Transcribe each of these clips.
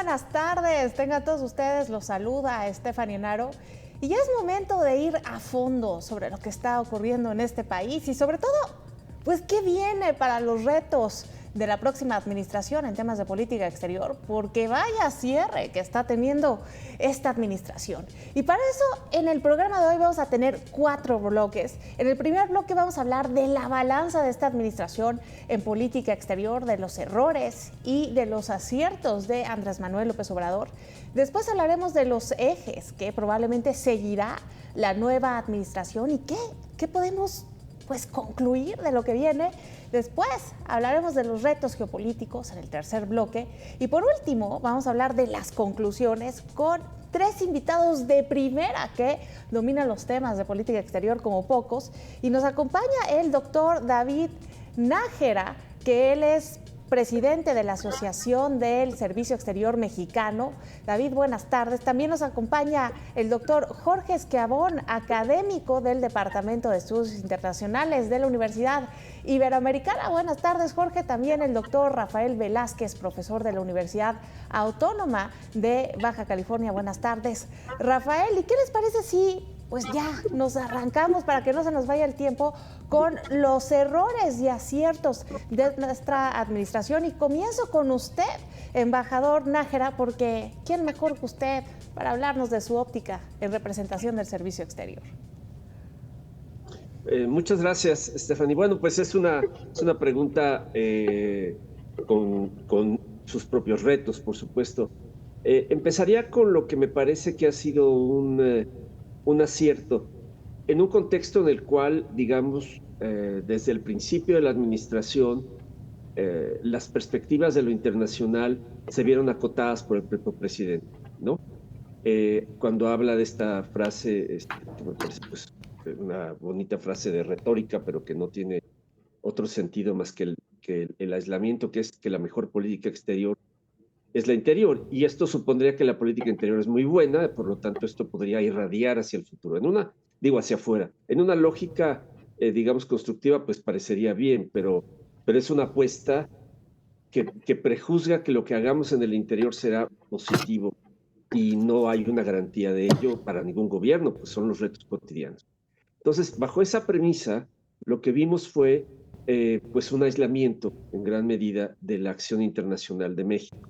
buenas tardes. Tengan todos ustedes, los saluda Stephanie Enaro. Y ya es momento de ir a fondo sobre lo que está ocurriendo en este país y sobre todo, pues, qué viene para los retos de la próxima administración en temas de política exterior, porque vaya cierre que está teniendo esta administración. Y para eso, en el programa de hoy vamos a tener 4 bloques. En el primer bloque vamos a hablar de la balanza de esta administración en política exterior, de los errores y de los aciertos de Andrés Manuel López Obrador. Después hablaremos de los ejes que probablemente seguirá la nueva administración y qué podemos concluir de lo que viene. Después hablaremos de los retos geopolíticos en el tercer bloque. Y por último, vamos a hablar de las conclusiones con 3 invitados de primera que dominan los temas de política exterior como pocos. Y nos acompaña el doctor David Nájera, que él es presidente de la Asociación del Servicio Exterior Mexicano. David, buenas tardes. También nos acompaña el doctor Jorge Schiavón, académico del Departamento de Estudios Internacionales de la Universidad Iberoamericana. Buenas tardes, Jorge. También el doctor Rafael Velázquez, profesor de la Universidad Autónoma de Baja California. Buenas tardes, Rafael. ¿Y qué les parece si pues ya nos arrancamos, para que no se nos vaya el tiempo, con los errores y aciertos de nuestra administración? Y comienzo con usted, embajador Nájera, porque ¿quién mejor que usted para hablarnos de su óptica en representación del servicio exterior? Muchas gracias, Stephanie. Bueno, pues es una pregunta con sus propios retos, por supuesto. Empezaría con lo que me parece que ha sido un acierto, en un contexto en el cual, digamos, desde el principio de la administración, las perspectivas de lo internacional se vieron acotadas por el propio presidente, ¿no? Cuando habla de esta frase, que me parece pues, una bonita frase de retórica, pero que no tiene otro sentido más que el aislamiento, que es que la mejor política exterior es la interior, y esto supondría que la política interior es muy buena, por lo tanto esto podría irradiar hacia el futuro, hacia afuera. En una lógica, digamos, constructiva, pues parecería bien, pero es una apuesta que prejuzga que lo que hagamos en el interior será positivo, y no hay una garantía de ello para ningún gobierno, pues son los retos cotidianos. Entonces, bajo esa premisa, lo que vimos fue pues un aislamiento en gran medida de la acción internacional de México,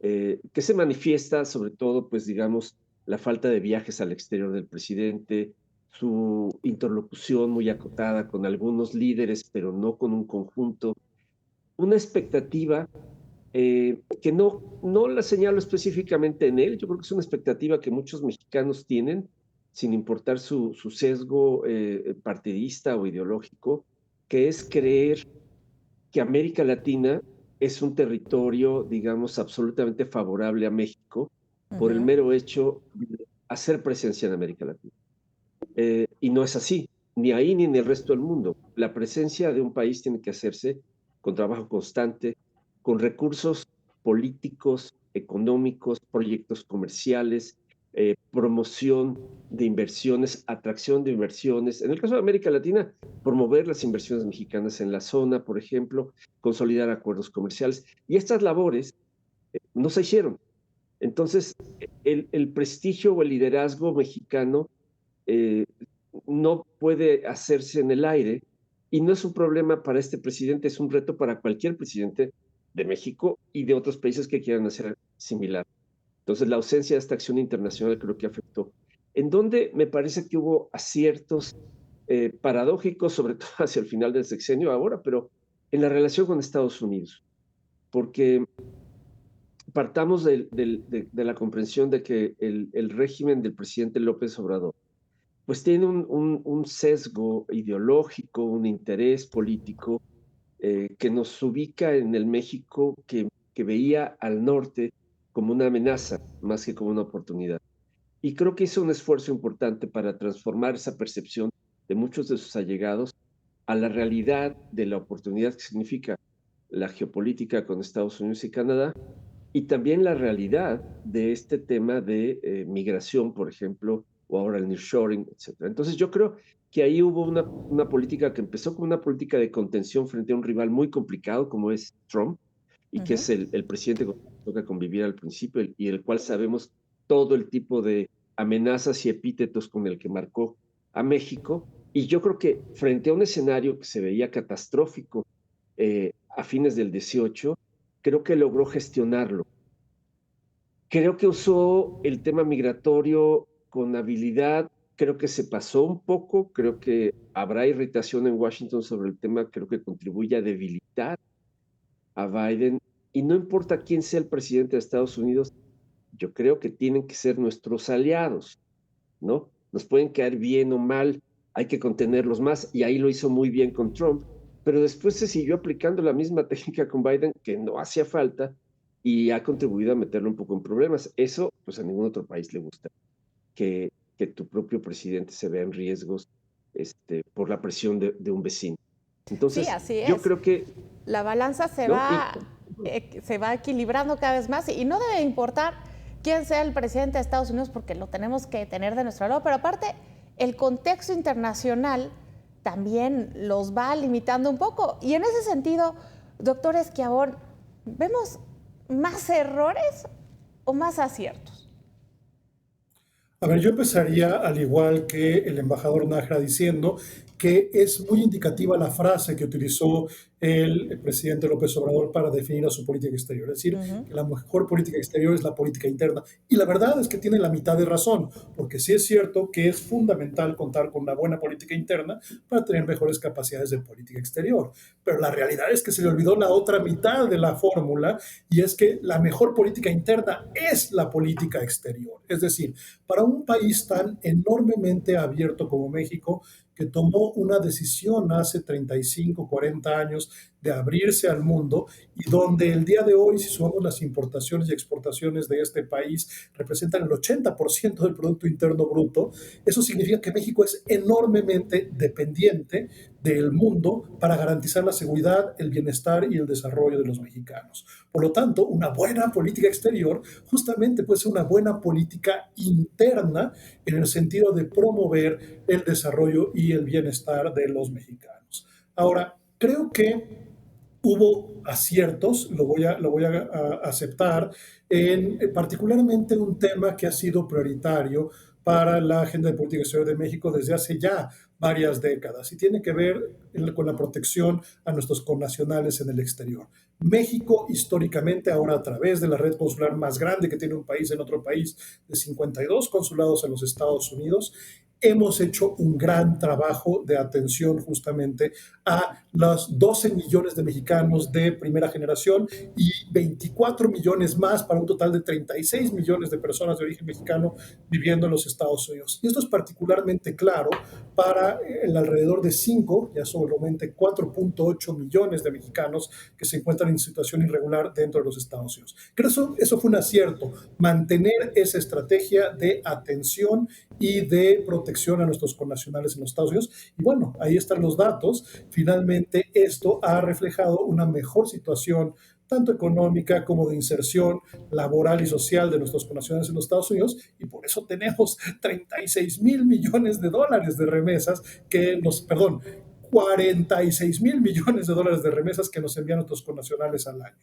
que se manifiesta sobre todo, pues digamos, la falta de viajes al exterior del presidente, su interlocución muy acotada con algunos líderes, pero no con un conjunto, una expectativa que no la señalo específicamente en él. Yo creo que es una expectativa que muchos mexicanos tienen, sin importar su sesgo partidista o ideológico, que es creer que América Latina es un territorio, digamos, absolutamente favorable a México por el mero hecho de hacer presencia en América Latina. Y no es así, ni ahí ni en el resto del mundo. La presencia de un país tiene que hacerse con trabajo constante, con recursos políticos, económicos, proyectos comerciales, promoción de inversiones, atracción de inversiones. En el caso de América Latina, promover las inversiones mexicanas en la zona, por ejemplo, consolidar acuerdos comerciales. Y estas labores no se hicieron. Entonces, el prestigio o el liderazgo mexicano eh, no puede hacerse en el aire, y no es un problema para este presidente, es un reto para cualquier presidente de México y de otros países que quieran hacer similar. Entonces, la ausencia de esta acción internacional creo que afectó. En donde me parece que hubo aciertos paradójicos, sobre todo hacia el final del sexenio ahora, pero en la relación con Estados Unidos, porque partamos de la comprensión de que el régimen del presidente López Obrador pues tiene un sesgo ideológico, un interés político que nos ubica en el México que veía al norte como una amenaza más que como una oportunidad. Y creo que hizo un esfuerzo importante para transformar esa percepción de muchos de sus allegados a la realidad de la oportunidad que significa la geopolítica con Estados Unidos y Canadá, y también la realidad de este tema de migración, por ejemplo, o ahora el nearshoring, etcétera. Entonces yo creo que ahí hubo una política que empezó con una política de contención frente a un rival muy complicado como es Trump, y que es Ujú. el presidente con el que toca convivir al principio y el cual sabemos todo el tipo de amenazas y epítetos con el que marcó a México. Y yo creo que frente a un escenario que se veía catastrófico a fines del 18, creo que logró gestionarlo. Creo que usó el tema migratorio con habilidad, creo que se pasó un poco, creo que habrá irritación en Washington sobre el tema, creo que contribuye a debilitar a Biden y no importa quién sea el presidente de Estados Unidos, yo creo que tienen que ser nuestros aliados, ¿no? Nos pueden caer bien o mal, hay que contenerlos más y ahí lo hizo muy bien con Trump, pero después se siguió aplicando la misma técnica con Biden que no hacía falta y ha contribuido a meterlo un poco en problemas. Eso, pues a ningún otro país le gusta, que tu propio presidente se vea en riesgos por la presión de un vecino. Sí, Entonces, así yo es. creo que, La balanza ¿no? se va equilibrando cada vez más y no debe importar quién sea el presidente de Estados Unidos porque lo tenemos que tener de nuestro lado, pero aparte el contexto internacional también los va limitando un poco. Y en ese sentido, doctor Esquiavón, ¿vemos más errores o más aciertos? A ver, yo empezaría al igual que el embajador Nájera diciendo que es muy indicativa la frase que utilizó el presidente López Obrador para definir a su política exterior. Es decir, Ujú. que la mejor política exterior es la política interna. Y la verdad es que tiene la mitad de razón, porque sí es cierto que es fundamental contar con una buena política interna para tener mejores capacidades de política exterior. Pero la realidad es que se le olvidó la otra mitad de la fórmula y es que la mejor política interna es la política exterior. Es decir, para un país tan enormemente abierto como México, que tomó una decisión hace 35, 40 años de abrirse al mundo y donde el día de hoy, si sumamos las importaciones y exportaciones de este país, representan el 80% del Producto Interno Bruto, eso significa que México es enormemente dependiente del mundo para garantizar la seguridad, el bienestar y el desarrollo de los mexicanos. Por lo tanto, una buena política exterior justamente puede ser una buena política interna en el sentido de promover el desarrollo y el bienestar de los mexicanos. Ahora, creo que hubo aciertos, lo voy a aceptar, en particularmente un tema que ha sido prioritario para la agenda de política exterior de México desde hace ya varias décadas y tiene que ver con la protección a nuestros connacionales en el exterior. México históricamente, ahora a través de la red consular más grande que tiene un país en otro país, de 52 consulados en los Estados Unidos, hemos hecho un gran trabajo de atención justamente a los 12 millones de mexicanos de primera generación y 24 millones más para un total de 36 millones de personas de origen mexicano viviendo en los Estados Unidos. Y esto es particularmente claro para el alrededor de 5, ya solamente 4.8 millones de mexicanos que se encuentran en situación irregular dentro de los Estados Unidos. Creo que eso fue un acierto, mantener esa estrategia de atención y de protección a nuestros connacionales en los Estados Unidos. Y bueno, ahí están los datos. Finalmente, esto ha reflejado una mejor situación tanto económica como de inserción laboral y social de nuestros connacionales en los Estados Unidos, y por eso tenemos 36 mil millones de dólares de remesas que nos, perdón, 46 mil millones de dólares de remesas que nos envían nuestros connacionales al año.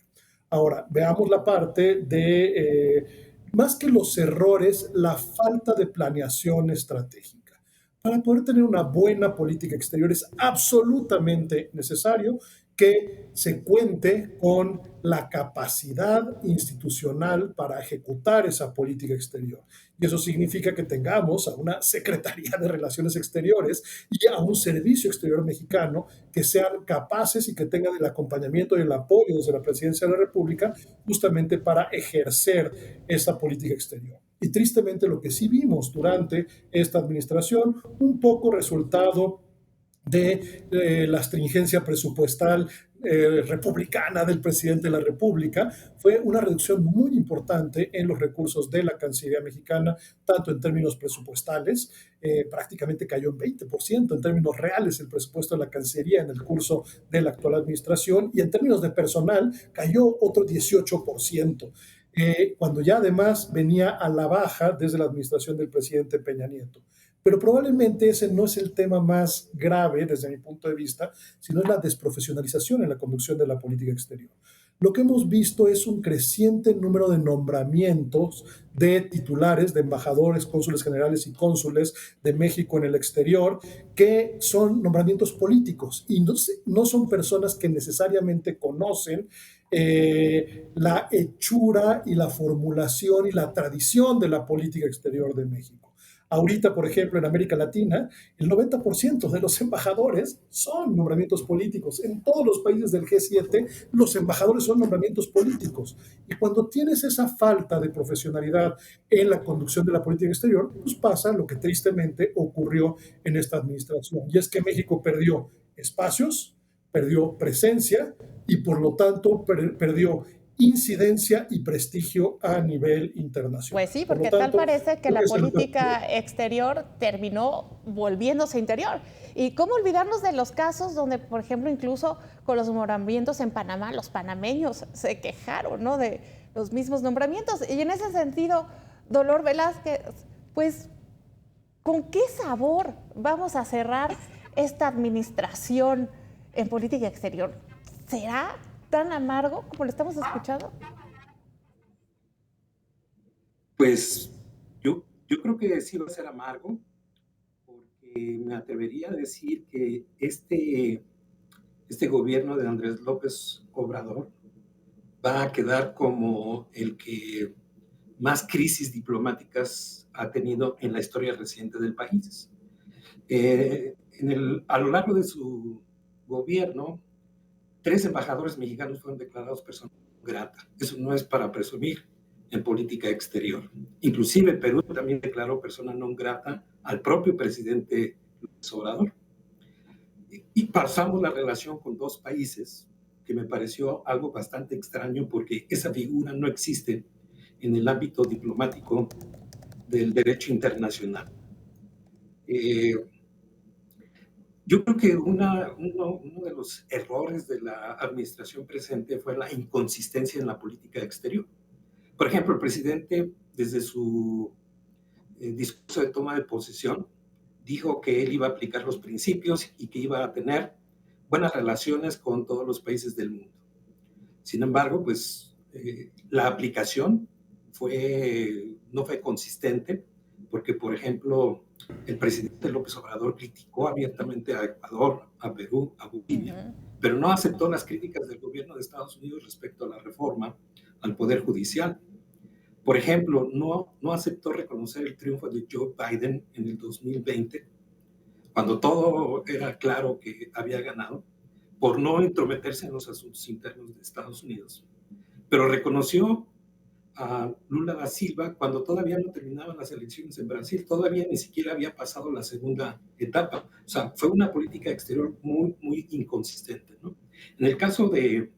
Ahora, veamos la parte de más que los errores, la falta de planeación estratégica. Para poder tener una buena política exterior es absolutamente necesario que se cuente con la capacidad institucional para ejecutar esa política exterior. Y eso significa que tengamos a una Secretaría de Relaciones Exteriores y a un Servicio Exterior mexicano que sean capaces y que tengan el acompañamiento y el apoyo desde la Presidencia de la República justamente para ejercer esa política exterior. Y tristemente lo que sí vimos durante esta administración, un poco resultado de la astringencia presupuestal republicana del presidente de la República, fue una reducción muy importante en los recursos de la Cancillería mexicana, tanto en términos presupuestales, prácticamente cayó en 20% en términos reales el presupuesto de la Cancillería en el curso de la actual administración, y en términos de personal cayó otro 18%. Cuando ya además venía a la baja desde la administración del presidente Peña Nieto. Pero probablemente ese no es el tema más grave desde mi punto de vista, sino es la desprofesionalización en la conducción de la política exterior. lo que hemos visto es un creciente número de nombramientos de titulares, de embajadores, cónsules generales y cónsules de México en el exterior, que son nombramientos políticos y no son personas que necesariamente conocen la hechura y la formulación y la tradición de la política exterior de México. Ahorita, por ejemplo, en América Latina, el 90% de los embajadores son nombramientos políticos. En todos los países del G7, los embajadores son nombramientos políticos. Y cuando tienes esa falta de profesionalidad en la conducción de la política exterior, pues pasa lo que tristemente ocurrió en esta administración. Y es que México perdió espacios, perdió presencia y por lo tanto perdió incidencia y prestigio a nivel internacional. Pues sí, Por lo porque tal tanto, parece que creo la que es el política exterior terminó volviéndose interior. ¿Y cómo olvidarnos de los casos donde, por ejemplo, incluso con los nombramientos en Panamá, los panameños se quejaron, ¿no?, de los mismos nombramientos? Y en ese sentido, Dolor Velázquez, pues, ¿con qué sabor vamos a cerrar esta administración en política exterior? ¿Será tan amargo como lo estamos escuchando? Pues yo creo que sí va a ser amargo, porque me atrevería a decir que este gobierno de Andrés López Obrador va a quedar como el que más crisis diplomáticas ha tenido en la historia reciente del país. A lo largo de su gobierno, 3 embajadores mexicanos fueron declarados personas no grata. Eso no es para presumir en política exterior. Inclusive Perú también declaró persona non grata al propio presidente López Obrador. Y pasamos la relación con 2 países que me pareció algo bastante extraño, porque esa figura no existe en el ámbito diplomático del derecho internacional. Yo creo que uno de los errores de la administración presente fue la inconsistencia en la política exterior. Por ejemplo, el presidente, desde su discurso de toma de posesión, dijo que él iba a aplicar los principios y que iba a tener buenas relaciones con todos los países del mundo. Sin embargo, pues la aplicación no fue consistente, porque, por ejemplo, el presidente López Obrador criticó abiertamente a Ecuador, a Perú, a Bolivia, pero no aceptó las críticas del gobierno de Estados Unidos respecto a la reforma al Poder Judicial. Por ejemplo, no aceptó reconocer el triunfo de Joe Biden en el 2020, cuando todo era claro que había ganado, por no entrometerse en los asuntos internos de Estados Unidos. Pero reconoció a Lula da Silva cuando todavía no terminaban las elecciones en Brasil, todavía ni siquiera había pasado la segunda etapa. O sea, fue una política exterior muy, muy inconsistente, ¿no? En el caso del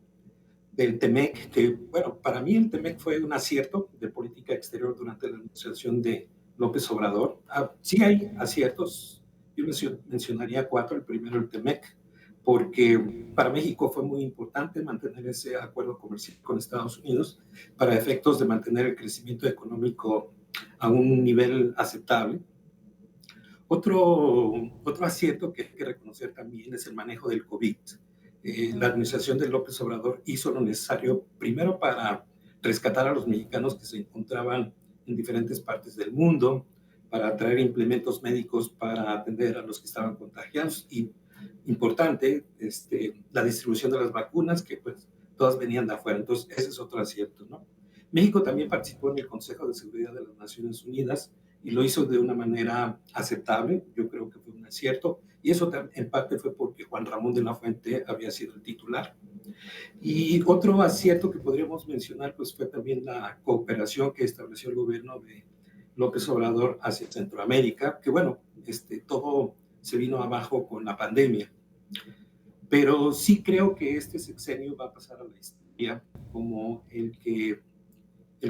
TEMEC, que, bueno, para mí el TEMEC fue un acierto de política exterior durante la administración de López Obrador. Sí hay aciertos, yo mencionaría 4. El primero, el TEMEC, porque para México fue muy importante mantener ese acuerdo comercial con Estados Unidos para efectos de mantener el crecimiento económico a un nivel aceptable. Otro acierto que hay que reconocer también es el manejo del COVID. La administración de López Obrador hizo lo necesario primero para rescatar a los mexicanos que se encontraban en diferentes partes del mundo, para traer implementos médicos para atender a los que estaban contagiados y, importante, la distribución de las vacunas, que pues todas venían de afuera. Entonces ese es otro acierto, ¿no? México también participó en el Consejo de Seguridad de las Naciones Unidas y lo hizo de una manera aceptable. Yo creo que fue un acierto, y eso en parte fue porque Juan Ramón de la Fuente había sido el titular. Y otro acierto que podríamos mencionar pues fue también la cooperación que estableció el gobierno de López Obrador hacia Centroamérica, que bueno, todo se vino abajo con la pandemia. Pero sí creo que este sexenio va a pasar a la historia como el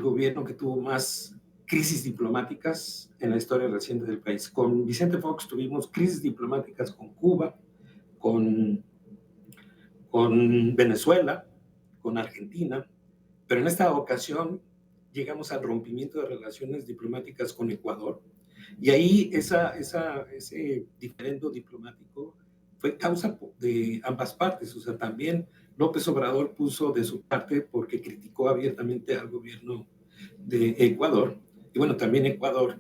gobierno que tuvo más crisis diplomáticas en la historia reciente del país. Con Vicente Fox tuvimos crisis diplomáticas con Cuba, con Venezuela, con Argentina, pero en esta ocasión llegamos al rompimiento de relaciones diplomáticas con Ecuador, y ahí ese diferendo diplomático fue causa de ambas partes. O sea, también López Obrador puso de su parte porque criticó abiertamente al gobierno de Ecuador. Y bueno, también Ecuador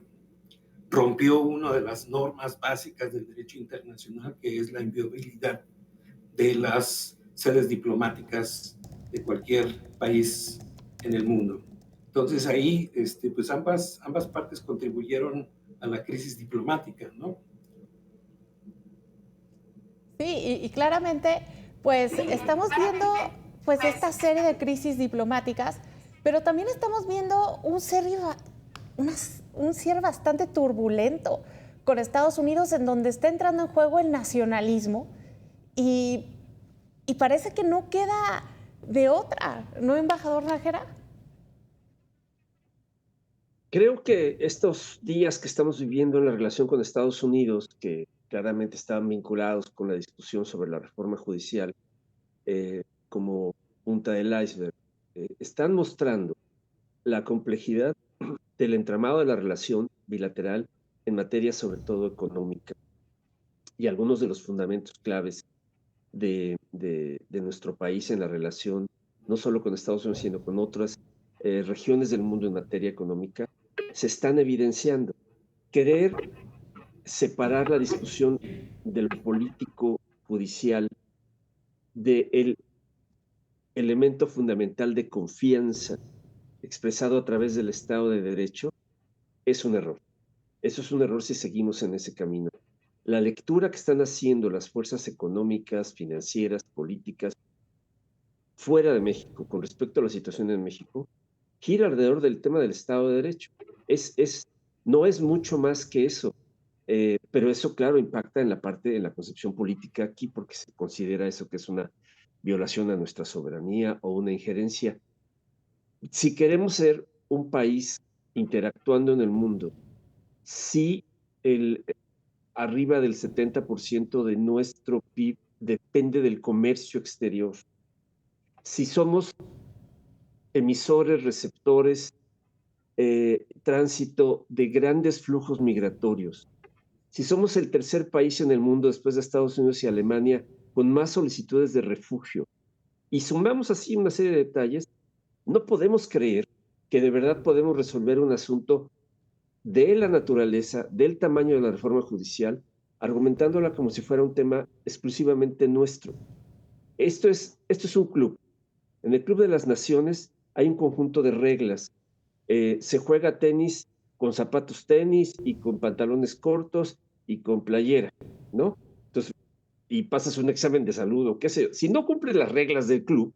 rompió una de las normas básicas del derecho internacional, que es la inviolabilidad de las sedes diplomáticas de cualquier país en el mundo. Entonces ahí, pues ambas partes contribuyeron a la crisis diplomática, ¿no? Sí, y claramente, pues estamos viendo pues esta serie de crisis diplomáticas, pero también estamos viendo un cierre bastante turbulento con Estados Unidos, en donde está entrando en juego el nacionalismo y, y parece que no queda de otra, ¿no, embajador Nájera? Creo que estos días que estamos viviendo en la relación con Estados Unidos, que claramente están vinculados con la discusión sobre la reforma judicial, como punta del iceberg, están mostrando la complejidad del entramado de la relación bilateral en materia sobre todo económica y algunos de los fundamentos claves de nuestro país en la relación, no solo con Estados Unidos, sino con otras regiones del mundo en materia económica, se están evidenciando. Querer separar la discusión de lo político judicial del elemento fundamental de confianza expresado a través del Estado de Derecho es un error. Eso es un error si seguimos en ese camino. La lectura que están haciendo las fuerzas económicas, financieras, políticas fuera de México con respecto a la situación en México gira alrededor del tema del Estado de Derecho. No es mucho más que eso, pero eso, claro, impacta en la concepción política aquí porque se considera eso que es una violación a nuestra soberanía o una injerencia. Si queremos ser un país interactuando en el mundo, si arriba del 70% de nuestro PIB depende del comercio exterior, si somos emisores, receptores, tránsito de grandes flujos migratorios, si somos el tercer país en el mundo después de Estados Unidos y Alemania con más solicitudes de refugio, y sumamos así una serie de detalles, no podemos creer que de verdad podemos resolver un asunto de la naturaleza, del tamaño de la reforma judicial, argumentándola como si fuera un tema exclusivamente nuestro. Esto es un club. En el Club de las Naciones hay un conjunto de reglas. Se juega tenis con zapatos tenis y con pantalones cortos y con playera, ¿no? Entonces, y pasas un examen de salud o qué sé yo. Si no cumples las reglas del club,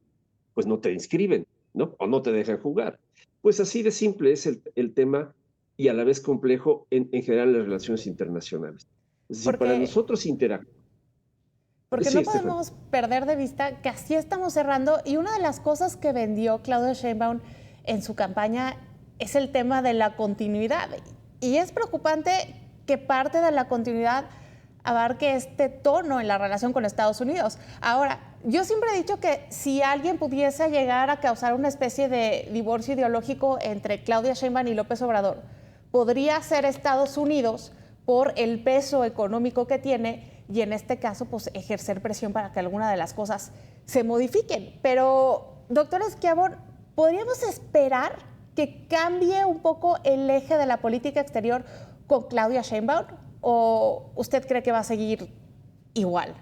pues no te inscriben, ¿no? O no te dejan jugar. Pues así de simple es el tema y a la vez complejo en general las relaciones internacionales. Es decir, para Porque nosotros interactuar. Porque Sí, no Estefan. podemos perder de vista que así estamos cerrando y una de las cosas que vendió Claudia Sheinbaum en su campaña es el tema de la continuidad. Y es preocupante que parte de la continuidad abarque este tono en la relación con Estados Unidos. Ahora, yo siempre he dicho que si alguien pudiese llegar a causar una especie de divorcio ideológico entre Claudia Sheinbaum y López Obrador, podría ser Estados Unidos por el peso económico que tiene y en este caso pues ejercer presión para que alguna de las cosas se modifiquen. Pero, doctor Schiavone, ¿podríamos esperar que cambie un poco el eje de la política exterior con Claudia Sheinbaum o usted cree que va a seguir igual?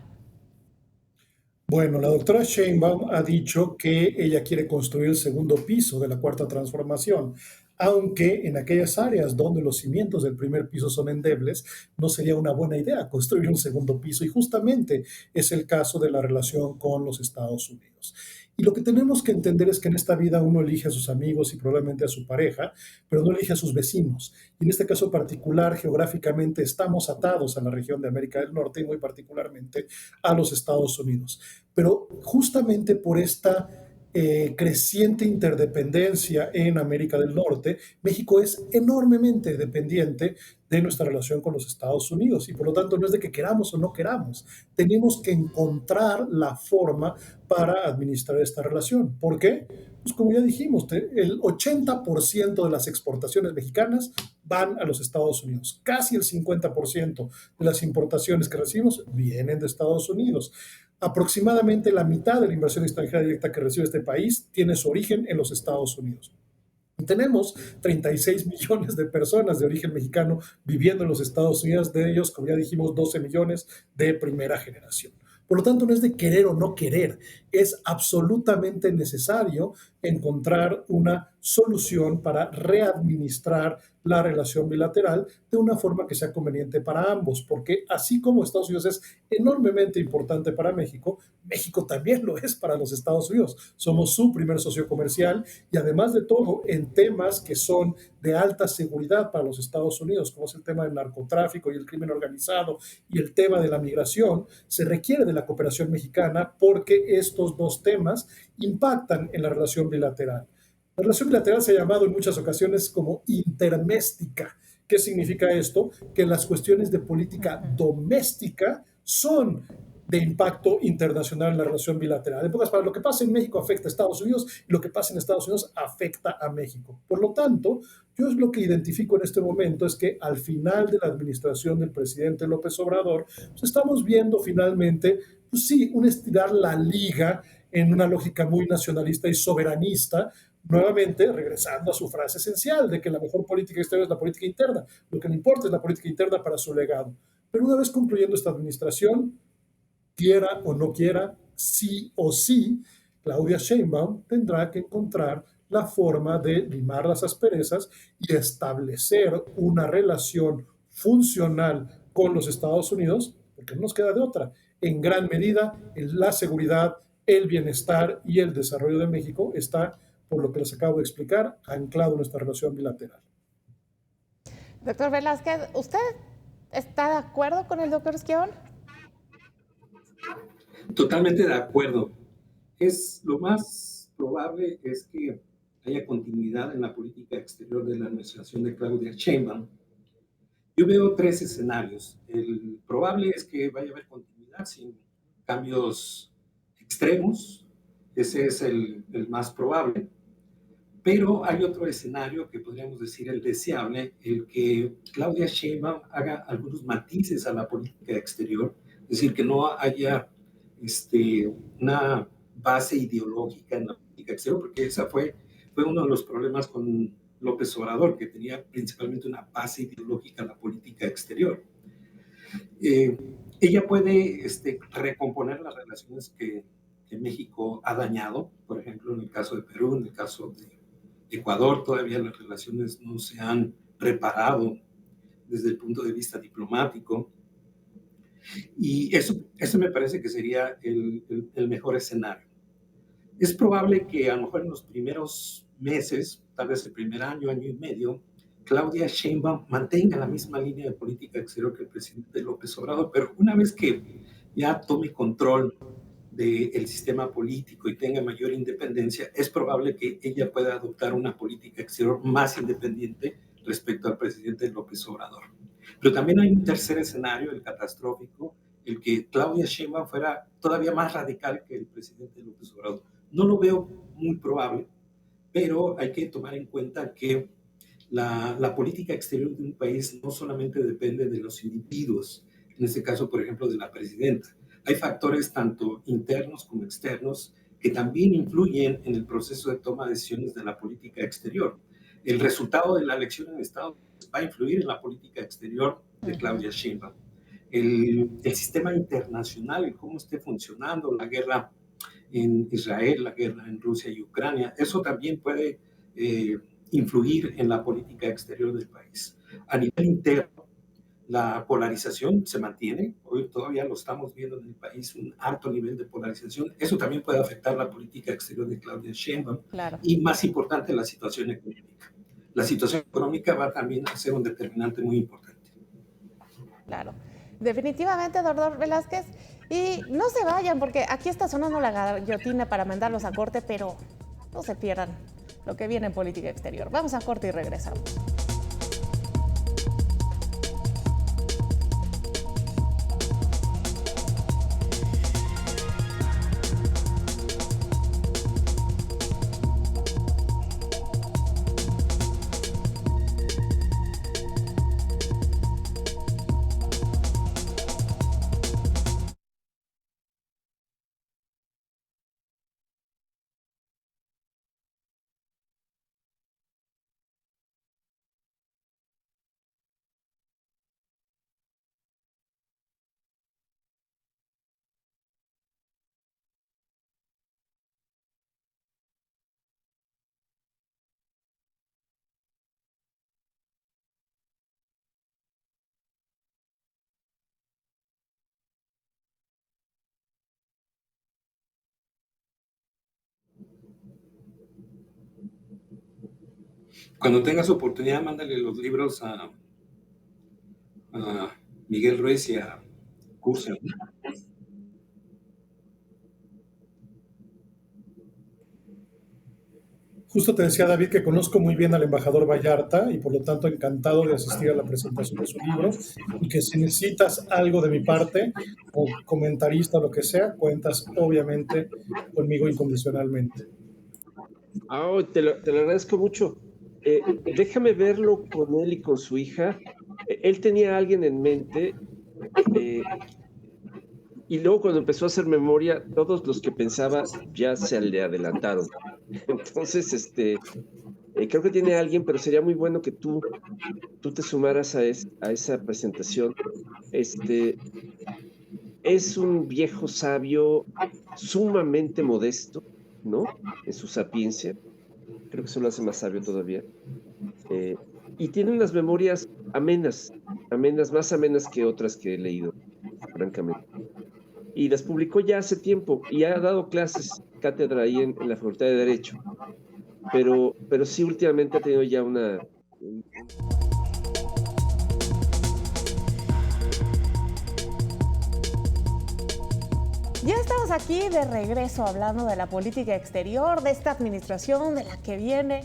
Bueno, la doctora Sheinbaum ha dicho que ella quiere construir el segundo piso de la cuarta transformación, aunque en aquellas áreas donde los cimientos del primer piso son endebles, no sería una buena idea construir un segundo piso, y justamente es el caso de la relación con los Estados Unidos. Y lo que tenemos que entender es que en esta vida uno elige a sus amigos y probablemente a su pareja, pero no elige a sus vecinos. Y en este caso particular, geográficamente estamos atados a la región de América del Norte y muy particularmente a los Estados Unidos. Pero justamente por esta creciente interdependencia en América del Norte, México es enormemente dependiente de nuestra relación con los Estados Unidos y por lo tanto no es de que queramos o no queramos, tenemos que encontrar la forma para administrar esta relación. ¿Por qué? pues como ya dijimos, el 80% de las exportaciones mexicanas van a los Estados Unidos. Casi el 50% de las importaciones que recibimos vienen de Estados Unidos. Aproximadamente la mitad de la inversión extranjera directa que recibe este país tiene su origen en los Estados Unidos. Y tenemos 36 millones de personas de origen mexicano viviendo en los Estados Unidos, de ellos, como ya dijimos, 12 millones de primera generación. Por lo tanto, no es de querer o no querer, es absolutamente necesario encontrar una solución para readministrar la relación bilateral de una forma que sea conveniente para ambos, porque así como Estados Unidos es enormemente importante para México, México también lo es para los Estados Unidos. Somos su primer socio comercial y además de todo, en temas que son de alta seguridad para los Estados Unidos, como es el tema del narcotráfico y el crimen organizado y el tema de la migración, se requiere de la cooperación mexicana porque estos dos temas impactan en la relación bilateral. La relación bilateral se ha llamado en muchas ocasiones como interméstica. ¿Qué significa esto? Que las cuestiones de política doméstica son de impacto internacional en la relación bilateral. En pocas palabras, lo que pasa en México afecta a Estados Unidos y lo que pasa en Estados Unidos afecta a México. Por lo tanto, yo es lo que identifico en este momento es que al final de la administración del presidente López Obrador, pues estamos viendo finalmente, pues sí, un estirar la liga en una lógica muy nacionalista y soberanista, nuevamente regresando a su frase esencial de que la mejor política exterior es la política interna. Lo que le importa es la política interna para su legado. Pero una vez concluyendo esta administración, quiera o no quiera, sí o sí, Claudia Sheinbaum tendrá que encontrar la forma de limar las asperezas y establecer una relación funcional con los Estados Unidos, porque no nos queda de otra. En gran medida, la seguridad, el bienestar y el desarrollo de México está, por lo que les acabo de explicar, anclado en nuestra relación bilateral. Doctor Velázquez, ¿usted está de acuerdo con el doctor Esquivel? Totalmente de acuerdo. Lo más probable es que haya continuidad en la política exterior de la administración de Claudia Sheinbaum. Yo veo tres escenarios. El probable es que vaya a haber continuidad sin cambios extremos. Ese es el más probable. Pero hay otro escenario que podríamos decir el deseable, el que Claudia Sheinbaum haga algunos matices a la política exterior, es decir, que no haya una base ideológica en la política exterior, porque esa fue uno de los problemas con López Obrador, que tenía principalmente una base ideológica en la política exterior. Ella puede recomponer las relaciones que México ha dañado, por ejemplo, en el caso de Perú, en el caso de Ecuador, todavía las relaciones no se han reparado desde el punto de vista diplomático. Y eso me parece que sería el mejor escenario. Es probable que a lo mejor en los primeros meses, tal vez el primer año, año y medio, Claudia Sheinbaum mantenga la misma línea de política exterior que el presidente López Obrador, pero una vez que ya tome control del sistema político y tenga mayor independencia, es probable que ella pueda adoptar una política exterior más independiente respecto al presidente López Obrador. Pero también hay un tercer escenario, el catastrófico, el que Claudia Sheinbaum fuera todavía más radical que el presidente López Obrador. No lo veo muy probable, pero hay que tomar en cuenta que la política exterior de un país no solamente depende de los individuos, en este caso, por ejemplo, de la presidenta. Hay factores tanto internos como externos que también influyen en el proceso de toma de decisiones de la política exterior. El resultado de la elección en Estados Unidos va a influir en la política exterior de Claudia Sheinbaum. El sistema internacional, el cómo esté funcionando, la guerra en Israel, la guerra en Rusia y Ucrania, eso también puede influir en la política exterior del país. A nivel interno, la polarización se mantiene, hoy todavía lo estamos viendo en el país, un alto nivel de polarización, eso también puede afectar la política exterior de Claudia Sheinbaum. Claro. Y más importante, la situación económica. La situación económica va también a ser un determinante muy importante. Claro, definitivamente, doctor Velázquez. Y no se vayan, porque aquí está sonando la gallotina para mandarlos a corte, pero no se pierdan lo que viene en política exterior. Vamos a corte y regresamos. Cuando tengas oportunidad, mándale los libros a Miguel Ruiz y a Curcio. Justo te decía David que conozco muy bien al embajador Vallarta y por lo tanto encantado de asistir a la presentación de su libro y que si necesitas algo de mi parte o comentarista o lo que sea, cuentas obviamente conmigo incondicionalmente. Te lo agradezco mucho. Déjame verlo con él y con su hija. Él tenía a alguien en mente eh, y luego cuando empezó a hacer memoria, todos los que pensaba ya se le adelantaron. Entonces, creo que tiene a alguien, pero sería muy bueno que tú te sumaras a esa presentación. Este, es un viejo sabio sumamente modesto, ¿no? En su sapiencia. Creo que eso lo hace más sabio todavía. Eh, y tiene unas memorias amenas, más amenas que otras que he leído, francamente. Y las publicó ya hace tiempo y ha dado clases, cátedra ahí en la Facultad de Derecho. Pero sí, últimamente ha tenido ya un Ya estamos aquí de regreso hablando de la política exterior, de esta administración, de la que viene.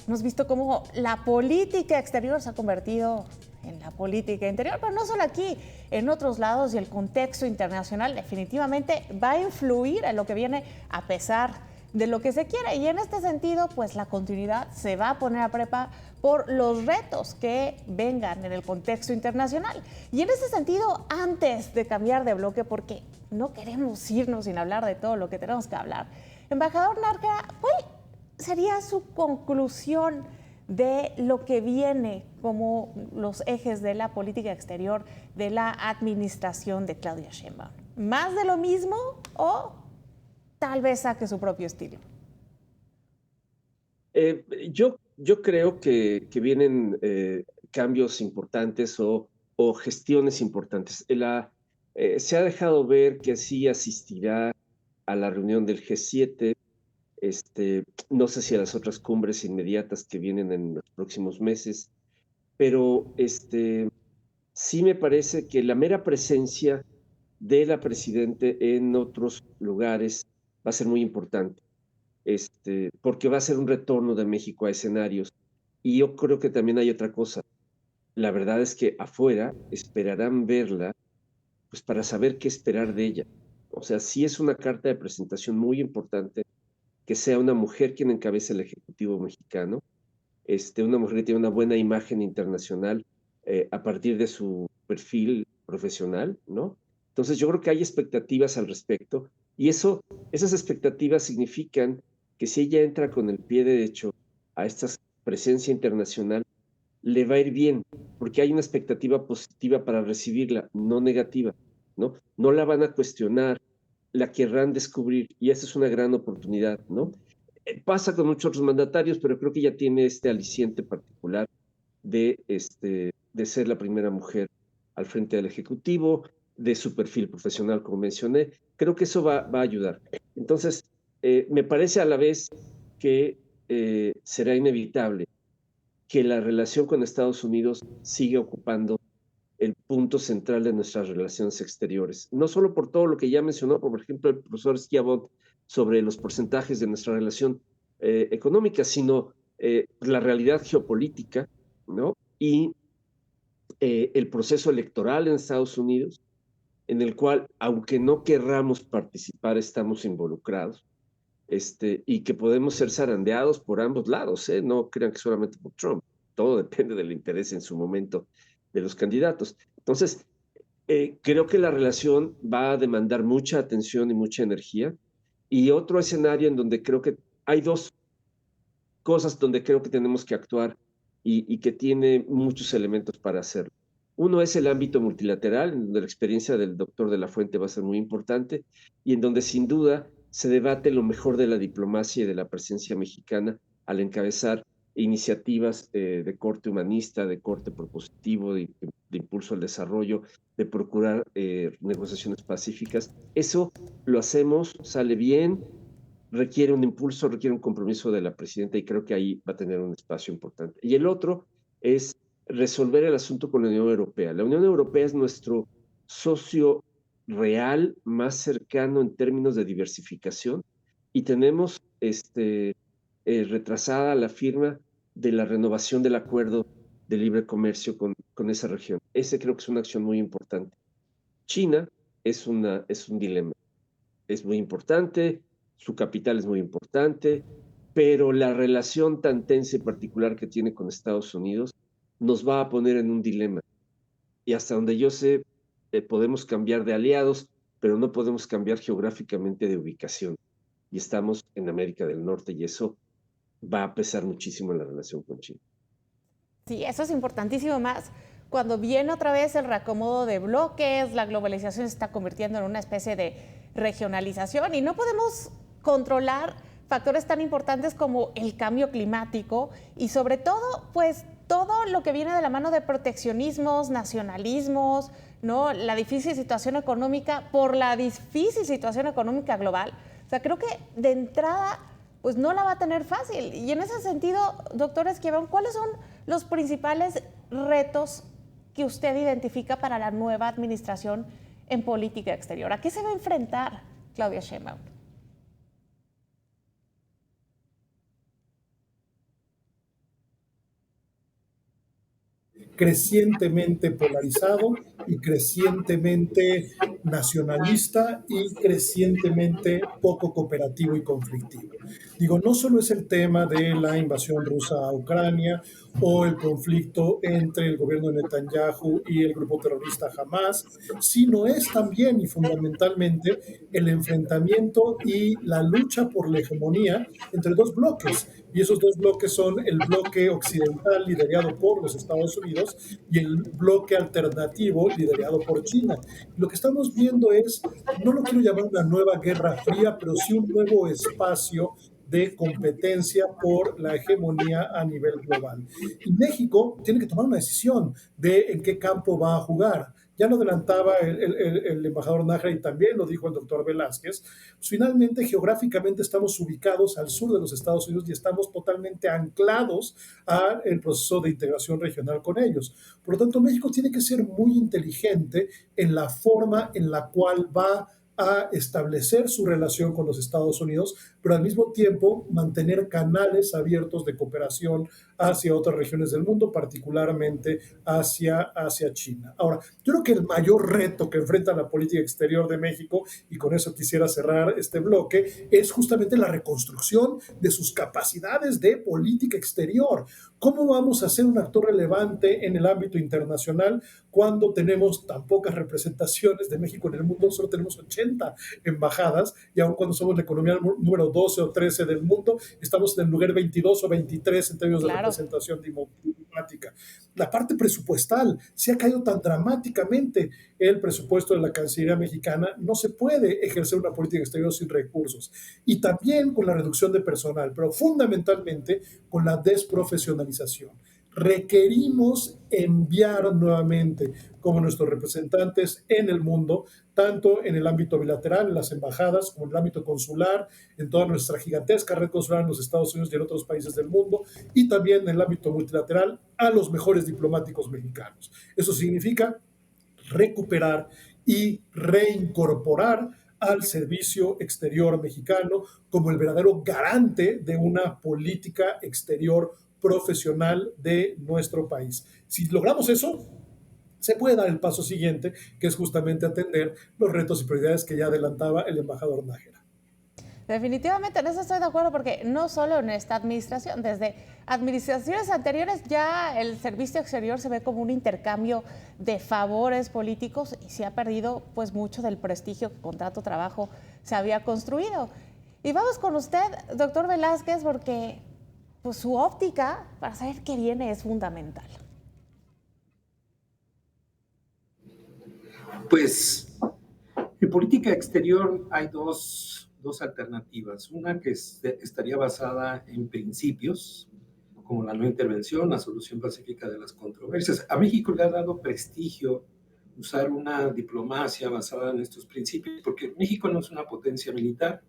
Hemos visto cómo la política exterior se ha convertido en la política interior, pero no solo aquí, en otros lados, y el contexto internacional definitivamente va a influir en lo que viene a pesar de lo que se quiera. Y en este sentido, pues la continuidad se va a poner a prueba por los retos que vengan en el contexto internacional. Y en ese sentido, antes de cambiar de bloque, porque no queremos irnos sin hablar de todo lo que tenemos que hablar, embajador Nájera, ¿cuál sería su conclusión de lo que viene como los ejes de la política exterior de la administración de Claudia Sheinbaum? ¿Más de lo mismo o tal vez saque su propio estilo? Yo creo que vienen cambios importantes o gestiones importantes. Se ha dejado ver que sí asistirá a la reunión del G7. No sé si a las otras cumbres inmediatas que vienen en los próximos meses, pero sí me parece que la mera presencia de la presidente en otros lugares va a ser muy importante, porque va a ser un retorno de México a escenarios. Y yo creo que también hay otra cosa. La verdad es que afuera esperarán verla, pues para saber qué esperar de ella. O sea, sí es una carta de presentación muy importante que sea una mujer quien encabece el Ejecutivo mexicano, una mujer que tiene una buena imagen internacional a partir de su perfil profesional, ¿no? Entonces yo creo que hay expectativas al respecto y esas expectativas significan que si ella entra con el pie derecho a esta presencia internacional, le va a ir bien, porque hay una expectativa positiva para recibirla, no negativa, ¿no? No la van a cuestionar, la querrán descubrir y esa es una gran oportunidad, ¿no? Pasa con muchos otros mandatarios, pero creo que ella tiene este aliciente particular de ser la primera mujer al frente del Ejecutivo, de su perfil profesional, como mencioné. Creo que eso va a ayudar. Entonces, me parece a la vez que será inevitable que la relación con Estados Unidos siga ocupando el punto central de nuestras relaciones exteriores. No solo por todo lo que ya mencionó, por ejemplo, el profesor Schiavon sobre los porcentajes de nuestra relación económica, sino la realidad geopolítica, ¿no? Y el proceso electoral en Estados Unidos, en el cual, aunque no querramos participar, estamos involucrados, y que podemos ser zarandeados por ambos lados, ¿eh? No crean que solamente por Trump. Todo depende del interés en su momento de los candidatos. Entonces, creo que la relación va a demandar mucha atención y mucha energía. Y otro escenario en donde creo que hay dos cosas donde creo que tenemos que actuar y que tiene muchos elementos para hacerlo. Uno es el ámbito multilateral, en donde la experiencia del doctor de la Fuente va a ser muy importante y en donde sin duda se debate lo mejor de la diplomacia y de la presencia mexicana al encabezar iniciativas de corte humanista, de corte propositivo, de impulso al desarrollo, de procurar negociaciones pacíficas. Eso lo hacemos, sale bien, requiere un impulso, requiere un compromiso de la presidenta y creo que ahí va a tener un espacio importante. Y el otro es resolver el asunto con la Unión Europea. La Unión Europea es nuestro socio real más cercano en términos de diversificación y tenemos retrasada la firma de la renovación del acuerdo de libre comercio con esa región. Ese creo que es una acción muy importante. China es un dilema. Es muy importante, su capital es muy importante, pero la relación tan tensa y particular que tiene con Estados Unidos nos va a poner en un dilema. Y hasta donde yo sé, podemos cambiar de aliados, pero no podemos cambiar geográficamente de ubicación. Y estamos en América del Norte y eso va a pesar muchísimo en la relación con China. Sí, eso es importantísimo más cuando viene otra vez el reacomodo de bloques, la globalización se está convirtiendo en una especie de regionalización y no podemos controlar factores tan importantes como el cambio climático y sobre todo, pues todo lo que viene de la mano de proteccionismos, nacionalismos, ¿no? La difícil situación económica por la difícil situación económica global. O sea, creo que de entrada pues no la va a tener fácil. Y en ese sentido, doctor Esquivel, ¿cuáles son los principales retos que usted identifica para la nueva administración en política exterior? ¿A qué se va a enfrentar Claudia Sheinbaum? Crecientemente polarizado y crecientemente nacionalista y crecientemente poco cooperativo y conflictivo. Digo, no solo es el tema de la invasión rusa a Ucrania o el conflicto entre el gobierno de Netanyahu y el grupo terrorista Hamas, sino es también y fundamentalmente el enfrentamiento y la lucha por la hegemonía entre dos bloques. Y esos dos bloques son el bloque occidental liderado por los Estados Unidos y el bloque alternativo liderado por China. Lo que estamos viendo es, no lo quiero llamar una nueva guerra fría, pero sí un nuevo espacio de competencia por la hegemonía a nivel global. Y México tiene que tomar una decisión de en qué campo va a jugar. Ya lo adelantaba el embajador Nájera y también lo dijo el doctor Velázquez. Pues finalmente, geográficamente estamos ubicados al sur de los Estados Unidos y estamos totalmente anclados al proceso de integración regional con ellos. Por lo tanto, México tiene que ser muy inteligente en la forma en la cual va a establecer su relación con los Estados Unidos, pero al mismo tiempo mantener canales abiertos de cooperación hacia otras regiones del mundo, particularmente hacia China. Ahora, yo creo que el mayor reto que enfrenta la política exterior de México, y con eso quisiera cerrar este bloque, es justamente la reconstrucción de sus capacidades de política exterior. ¿Cómo vamos a ser un actor relevante en el ámbito internacional cuando tenemos tan pocas representaciones de México en el mundo? Solo tenemos 80 embajadas y aun cuando somos la economía número 12 o 13 del mundo, estamos en el lugar 22 o 23 en términos de representación diplomática. La parte presupuestal se ha caído tan dramáticamente. El presupuesto de la Cancillería mexicana no se puede ejercer una política exterior sin recursos. Y también con la reducción de personal, pero fundamentalmente con la desprofesionalización. Requerimos enviar nuevamente como nuestros representantes en el mundo, tanto en el ámbito bilateral, en las embajadas, como en el ámbito consular, en toda nuestra gigantesca red consular en los Estados Unidos y en otros países del mundo, y también en el ámbito multilateral, a los mejores diplomáticos mexicanos. Eso significa recuperar y reincorporar al servicio exterior mexicano como el verdadero garante de una política exterior profesional de nuestro país. Si logramos eso, se puede dar el paso siguiente, que es justamente atender los retos y prioridades que ya adelantaba el embajador Nájera. Definitivamente, en eso estoy de acuerdo, porque no solo en esta administración, desde administraciones anteriores ya el servicio exterior se ve como un intercambio de favores políticos y se ha perdido pues mucho del prestigio que con tanto trabajo se había construido. Y vamos con usted, doctor Velázquez, porque pues, su óptica para saber qué viene es fundamental. Pues en política exterior hay dos alternativas. Una que estaría basada en principios, como la no intervención, la solución pacífica de las controversias. A México le ha dado prestigio usar una diplomacia basada en estos principios, porque México no es una potencia militar,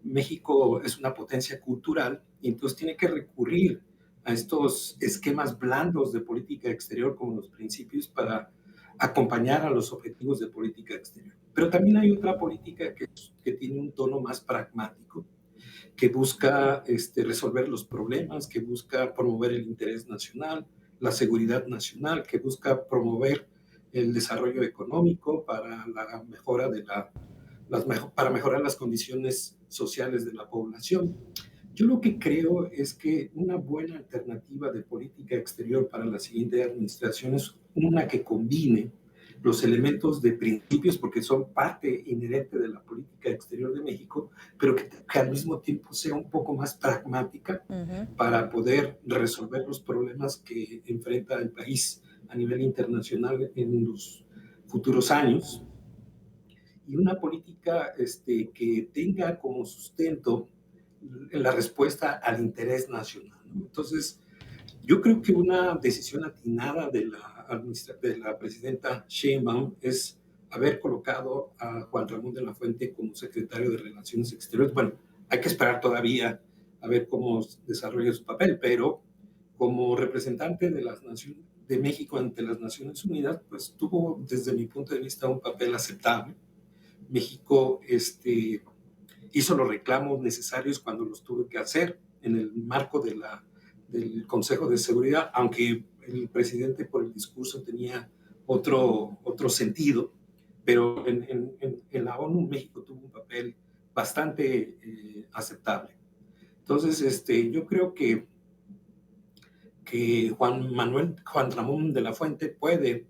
México es una potencia cultural y entonces tiene que recurrir a estos esquemas blandos de política exterior como los principios para acompañar a los objetivos de política exterior. Pero también hay otra política que tiene un tono más pragmático, que busca resolver los problemas, que busca promover el interés nacional, la seguridad nacional, que busca promover el desarrollo económico para la mejora de para mejorar las condiciones sociales de la población. Yo lo que creo es que una buena alternativa de política exterior para la siguiente administración es una que combine los elementos de principios, porque son parte inherente de la política exterior de México, pero que al mismo tiempo sea un poco más pragmática para poder resolver los problemas que enfrenta el país a nivel internacional en los futuros años. Y una política que tenga como sustento la respuesta al interés nacional, ¿no? Entonces, yo creo que una decisión atinada de la presidenta Sheinbaum es haber colocado a Juan Ramón de la Fuente como secretario de Relaciones Exteriores. Bueno, hay que esperar todavía a ver cómo desarrolla su papel, pero como representante de México ante las Naciones Unidas, pues tuvo desde mi punto de vista un papel aceptable. México hizo los reclamos necesarios cuando los tuvo que hacer en el marco del Consejo de Seguridad, aunque el presidente por el discurso tenía otro sentido, pero en la ONU México tuvo un papel bastante aceptable. Entonces, yo creo que Juan Ramón de la Fuente puede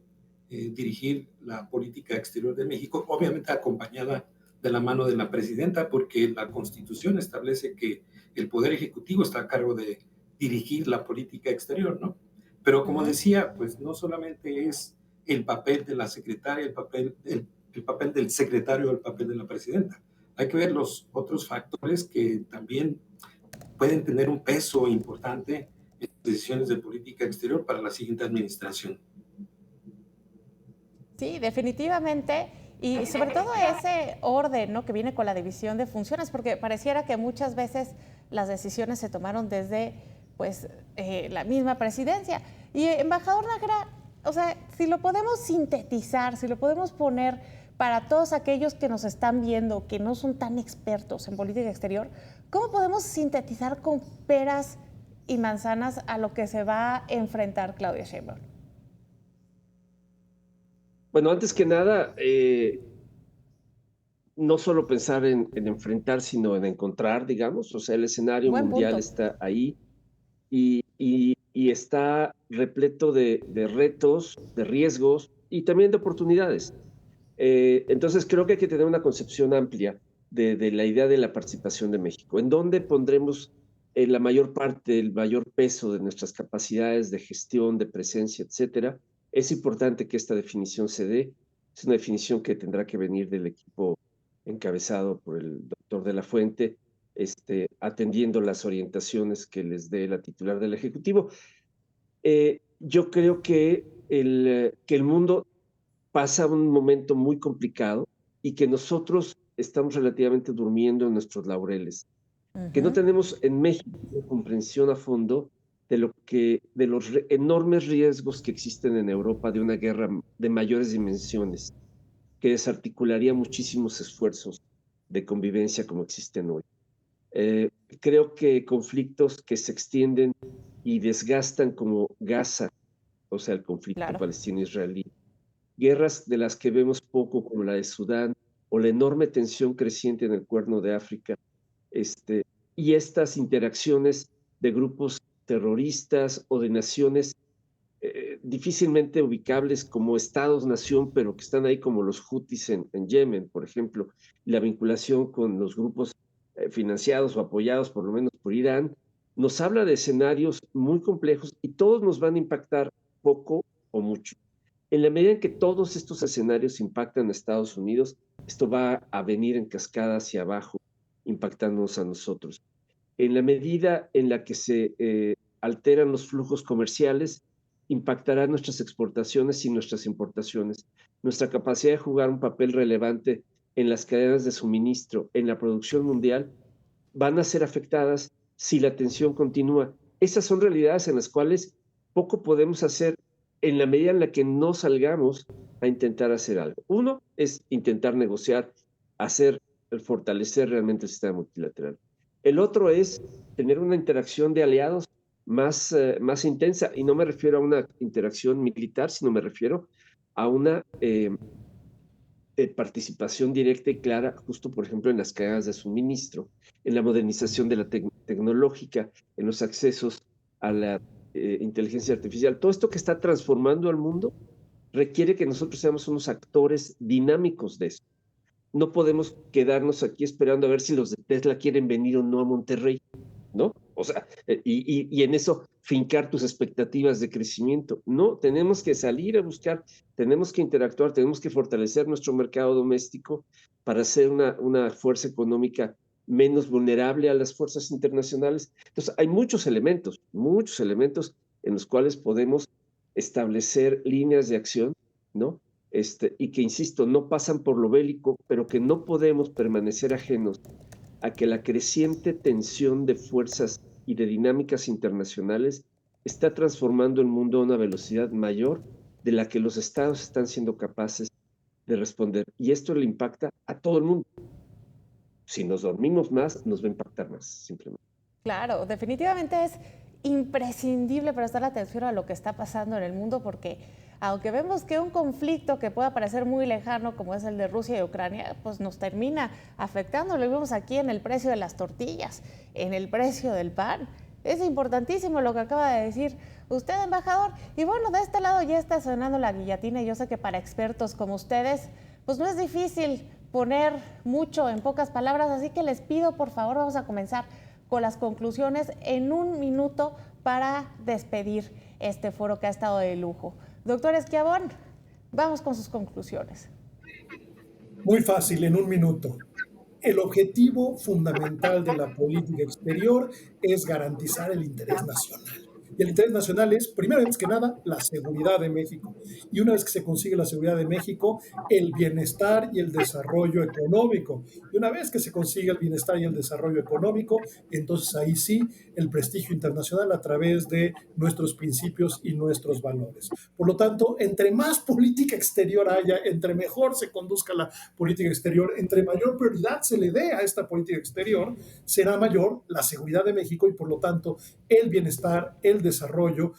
dirigir la política exterior de México, obviamente acompañada de la mano de la presidenta, porque la Constitución establece que el Poder Ejecutivo está a cargo de dirigir la política exterior, ¿no? Pero como decía, pues no solamente es el papel de la secretaria, el papel del secretario, el papel de la presidenta. Hay que ver los otros factores que también pueden tener un peso importante en decisiones de política exterior para la siguiente administración. Sí, definitivamente. Y sobre todo ese orden, ¿no?, que viene con la división de funciones, porque pareciera que muchas veces las decisiones se tomaron desde pues, la misma presidencia. Y embajador Nájera, o sea, si lo podemos sintetizar, si lo podemos poner para todos aquellos que nos están viendo, que no son tan expertos en política exterior, ¿cómo podemos sintetizar con peras y manzanas a lo que se va a enfrentar Claudia Sheinbaum? Bueno, antes que nada, no solo pensar en enfrentar, sino en encontrar, digamos, o sea, el escenario Buen mundial punto. está ahí y está repleto de retos, de riesgos y también de oportunidades. Entonces, creo que hay que tener una concepción amplia de la idea de la participación de México. ¿En dónde pondremos la mayor parte, el mayor peso de nuestras capacidades de gestión, de presencia, etcétera? Es importante que esta definición se dé. Es una definición que tendrá que venir del equipo encabezado por el doctor de la Fuente, atendiendo las orientaciones que les dé la titular del Ejecutivo. Yo creo que el mundo pasa un momento muy complicado y que nosotros estamos relativamente durmiendo en nuestros laureles, que no tenemos en México una comprensión a fondo de los enormes riesgos que existen en Europa de una guerra de mayores dimensiones, que desarticularía muchísimos esfuerzos de convivencia como existen hoy. Creo que conflictos que se extienden y desgastan como Gaza, o sea, el conflicto palestino-israelí, guerras de las que vemos poco como la de Sudán o la enorme tensión creciente en el Cuerno de África, y estas interacciones de grupos terroristas o de naciones difícilmente ubicables como estados-nación, pero que están ahí como los Houthis en Yemen, por ejemplo, y la vinculación con los grupos financiados o apoyados por lo menos por Irán, nos habla de escenarios muy complejos y todos nos van a impactar poco o mucho. En la medida en que todos estos escenarios impactan a Estados Unidos, esto va a venir en cascada hacia abajo, impactándonos a nosotros. En la medida en la que se alteran los flujos comerciales, impactará nuestras exportaciones y nuestras importaciones, nuestra capacidad de jugar un papel relevante en las cadenas de suministro, en la producción mundial, van a ser afectadas si la tensión continúa. Esas son realidades en las cuales poco podemos hacer en la medida en la que no salgamos a intentar hacer algo. Uno es intentar negociar, fortalecer realmente el sistema multilateral. El otro es tener una interacción de aliados más intensa, y no me refiero a una interacción militar, sino me refiero a una participación directa y clara, justo por ejemplo en las cadenas de suministro, en la modernización de la tecnológica, en los accesos a la inteligencia artificial. Todo esto que está transformando al mundo requiere que nosotros seamos unos actores dinámicos de eso. No podemos quedarnos aquí esperando a ver si los de Tesla quieren venir o no a Monterrey, ¿no? O sea, y en eso fincar tus expectativas de crecimiento. No, tenemos que salir a buscar, tenemos que interactuar, tenemos que fortalecer nuestro mercado doméstico para ser una fuerza económica menos vulnerable a las fuerzas internacionales. Entonces, hay muchos elementos en los cuales podemos establecer líneas de acción, ¿no? Y que, insisto, no pasan por lo bélico, pero que no podemos permanecer ajenos a que la creciente tensión de fuerzas y de dinámicas internacionales está transformando el mundo a una velocidad mayor de la que los estados están siendo capaces de responder. Y esto le impacta a todo el mundo. Si nos dormimos más, nos va a impactar más, simplemente. Claro, definitivamente es imprescindible prestar atención a lo que está pasando en el mundo, porque aunque vemos que un conflicto que pueda parecer muy lejano, como es el de Rusia y Ucrania, pues nos termina afectando. Lo vemos aquí en el precio de las tortillas, en el precio del pan. Es importantísimo lo que acaba de decir usted, embajador. Y bueno, de este lado ya está sonando la guillotina, y yo sé que para expertos como ustedes, pues no es difícil poner mucho en pocas palabras, así que les pido, por favor, vamos a comenzar con las conclusiones en un minuto para despedir este foro que ha estado de lujo. Doctor Schiavon, vamos con sus conclusiones. Muy fácil, en un minuto. El objetivo fundamental de la política exterior es garantizar el interés nacional. Y el interés nacional es, primero, antes que nada, la seguridad de México. Y una vez que se consigue la seguridad de México, el bienestar y el desarrollo económico. Y una vez que se consigue el bienestar y el desarrollo económico, entonces ahí sí, el prestigio internacional a través de nuestros principios y nuestros valores. Por lo tanto, entre más política exterior haya, entre mejor se conduzca la política exterior, entre mayor prioridad se le dé a esta política exterior, será mayor la seguridad de México y por lo tanto el bienestar, el desarrollo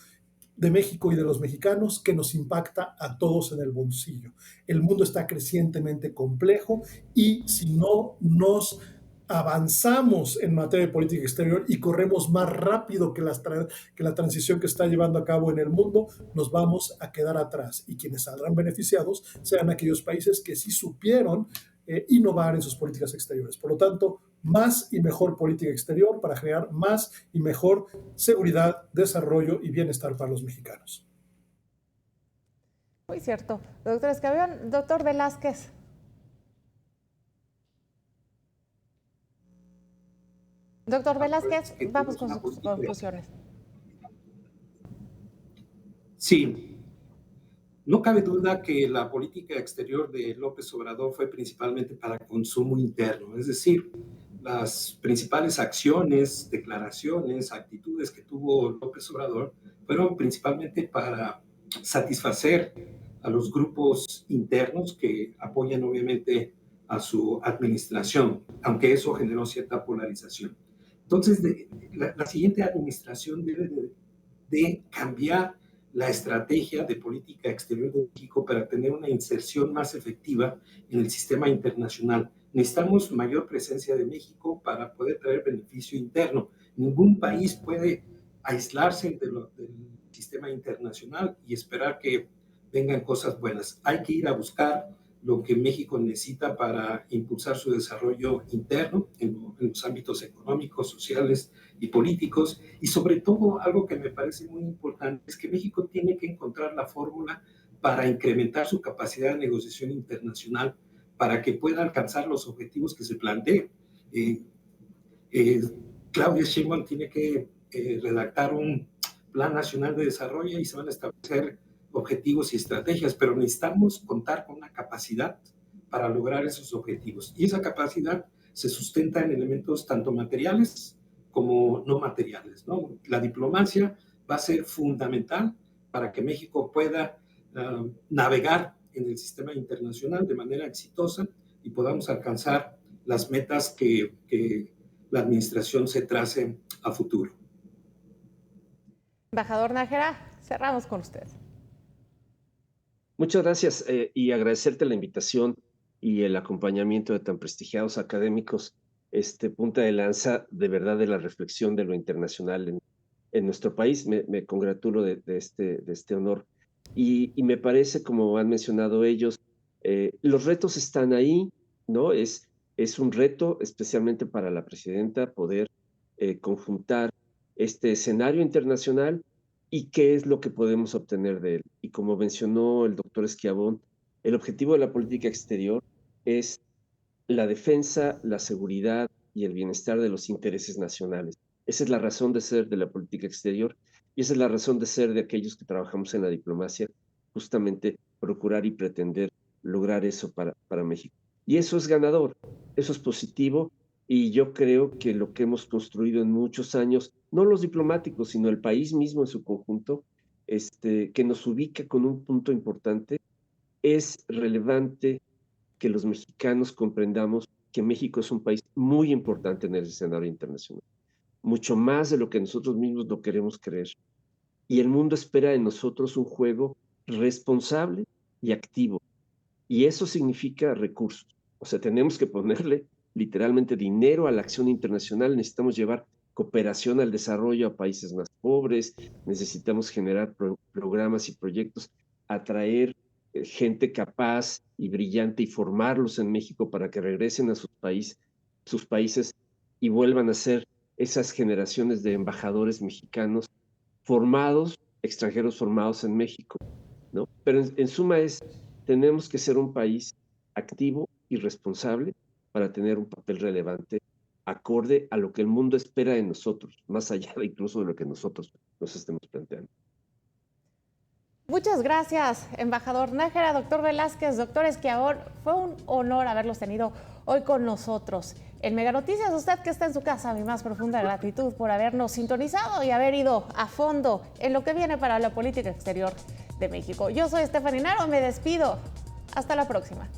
de México y de los mexicanos, que nos impacta a todos en el bolsillo. El mundo está crecientemente complejo y si no nos avanzamos en materia de política exterior y corremos más rápido que la transición que está llevando a cabo en el mundo, nos vamos a quedar atrás. Y quienes saldrán beneficiados serán aquellos países que sí supieron innovar en sus políticas exteriores. Por lo tanto, más y mejor política exterior para generar más y mejor seguridad, desarrollo y bienestar para los mexicanos. Muy cierto. Doctor Schiavon, doctor Velázquez. Doctor Velázquez, vamos con sus conclusiones. Sí, no cabe duda que la política exterior de López Obrador fue principalmente para consumo interno, es decir, las principales acciones, declaraciones, actitudes que tuvo López Obrador fueron principalmente para satisfacer a los grupos internos que apoyan obviamente a su administración, aunque eso generó cierta polarización. Entonces, la siguiente administración debe de cambiar la estrategia de política exterior de México para tener una inserción más efectiva en el sistema internacional. Necesitamos mayor presencia de México para poder traer beneficio interno. Ningún país puede aislarse del sistema internacional y esperar que vengan cosas buenas. Hay que ir a buscar lo que México necesita para impulsar su desarrollo interno en los ámbitos económicos, sociales y políticos. Y sobre todo, algo que me parece muy importante es que México tiene que encontrar la fórmula para incrementar su capacidad de negociación internacional para que pueda alcanzar los objetivos que se planteen. Claudia Sheinbaum tiene que redactar un plan nacional de desarrollo y se van a establecer objetivos y estrategias, pero necesitamos contar con una capacidad para lograr esos objetivos. Y esa capacidad se sustenta en elementos tanto materiales como no materiales, ¿no? La diplomacia va a ser fundamental para que México pueda navegar en el sistema internacional de manera exitosa y podamos alcanzar las metas que la administración se trace a futuro. Embajador Nájera, cerramos con usted. Muchas gracias y agradecerte la invitación y el acompañamiento de tan prestigiados académicos, punta de lanza de verdad de la reflexión de lo internacional en nuestro país. Me congratulo de este honor y me parece, como han mencionado ellos, los retos están ahí, ¿no? Es un reto, especialmente para la presidenta, poder conjuntar este escenario internacional y qué es lo que podemos obtener de él. Y como mencionó el doctor Schiavone, el objetivo de la política exterior es la defensa, la seguridad y el bienestar de los intereses nacionales. Esa es la razón de ser de la política exterior y esa es la razón de ser de aquellos que trabajamos en la diplomacia, justamente procurar y pretender lograr eso para México. Y eso es ganador, eso es positivo y yo creo que lo que hemos construido en muchos años, no los diplomáticos, sino el país mismo en su conjunto, que nos ubica con un punto importante, es relevante que los mexicanos comprendamos que México es un país muy importante en el escenario internacional, mucho más de lo que nosotros mismos lo queremos creer. Y el mundo espera de nosotros un juego responsable y activo. Y eso significa recursos. O sea, tenemos que ponerle literalmente dinero a la acción internacional. Necesitamos llevar cooperación al desarrollo a países más pobres. Necesitamos generar programas y proyectos, atraer gente capaz y brillante y formarlos en México para que regresen a sus países y vuelvan a ser esas generaciones de embajadores mexicanos formados, extranjeros formados en México, ¿no? Pero en suma tenemos que ser un país activo y responsable para tener un papel relevante acorde a lo que el mundo espera de nosotros, más allá de incluso de lo que nosotros nos estemos planteando. Muchas gracias, embajador Nájera, doctor Velázquez, doctor Schiavone. Fue un honor haberlos tenido hoy con nosotros. En Mega Noticias, usted que está en su casa, mi más profunda gratitud por habernos sintonizado y haber ido a fondo en lo que viene para la política exterior de México. Yo soy Stephanie Naro, me despido. Hasta la próxima.